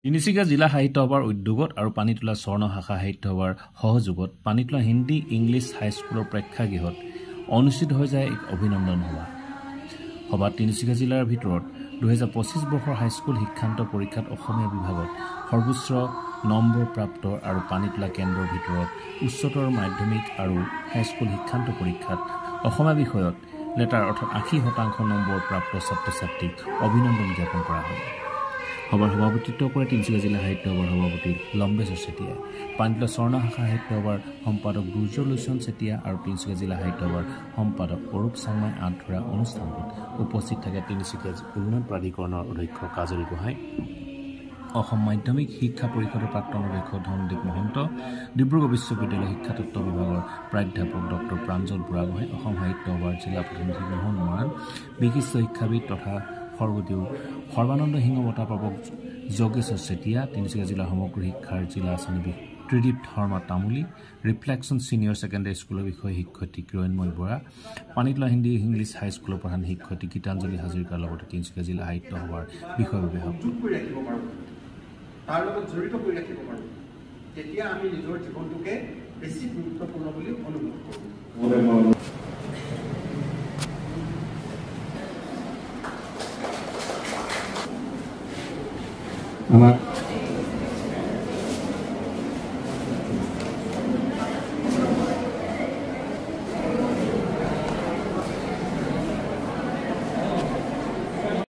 তিনিচুকীয়া জিলা সাহিত্য সভাৰ উদ্যোগত আৰু পানীতোলা স্বৰ্ণ শাখা সাহিত্য সভাৰ সহযোগত পানীতোলা হিন্দী ইংলিছ হাইস্কুলৰ প্ৰেক্ষাগৃহত অনুষ্ঠিত হৈ যায় এক অভিনন্দন সভা। সভাত তিনিচুকীয়া জিলাৰ ভিতৰত 2025 বৰ্ষৰ হাইস্কুল শিক্ষান্ত পৰীক্ষাত অসমীয়া বিভাগত সৰ্বোচ্চ নম্বৰ প্ৰাপ্ত আৰু পানীতোলা কেন্দ্ৰৰ ভিতৰত উচ্চতৰ মাধ্যমিক আৰু হাইস্কুল শিক্ষান্ত পৰীক্ষাত অসমীয়া বিষয়ত লেটাৰ অৰ্থাৎ 80% নম্বৰ প্ৰাপ্ত ছাত্ৰ-ছাত্ৰীক অভিনন্দন জ্ঞাপন কৰা হয়। সভাৰ সভাপতিত্ব কৰে তিনিচুকীয়া জিলা সাহিত্য সভাৰ সভাপতি লম্বেশ্বৰ চেতিয়াই, পানীতোলা স্বৰ্ণ শাখা সাহিত্য সভাৰ সম্পাদক দুৰ্যলোচন চেতিয়া আৰু তিনিচুকীয়া জিলা সাহিত্য সভাৰ সম্পাদক অৰূপ চাংমাই আঁঠুৰা অনুষ্ঠানটোত উপস্থিত থাকে তিনিচুকীয়া উন্নয়ন প্ৰাধিকৰণৰ অধ্যক্ষ কাজল গোহাঁই, অসম মাধ্যমিক শিক্ষা পৰিষদৰ প্ৰাক্তন অধ্যক্ষ ধনদীপ মহন্ত, ডিব্ৰুগড় বিশ্ববিদ্যালয় শিক্ষাতত্ত্ব বিভাগৰ প্ৰাধ্যাপক ডক্টৰ প্ৰাঞ্জল বুঢ়াগোহাঁই, অসম সাহিত্য সভাৰ জিলা প্ৰতিনিধি মোহন মৰাণ, বিশিষ্ট শিক্ষাবিদ তথা সৰ্বানন্দ সিংহ বঁটা প্ৰাপক যোগেশ্বৰ চেতিয়া, তিনিচুকীয়া জিলা সমগ্ৰ শিক্ষাৰ জিলা আঁচনি Tridip Sharma Tamuli, reflection senior secondary স্কুলৰ বিষয় শিক্ষয়িত্ৰী কিৰণময় বৰা, পানীতোলা হিন্দী ইংলিছ হাইস্কুলৰ প্ৰধান শিক্ষয়িত্ৰী গীতাঞ্জলি হাজৰিকাৰ লগতে তিনিচুকীয়া জিলা সাহিত্য সভাৰ বিষয়ববীয়াসকল তাৰ লগত জড়িত কৰি ৰাখিব পাৰোঁ, তেতিয়া আমি নিজৰ জীৱনটোকে বেছি গুৰুত্বপূৰ্ণ বুলি অনুভৱ কৰোঁ। আমাৰ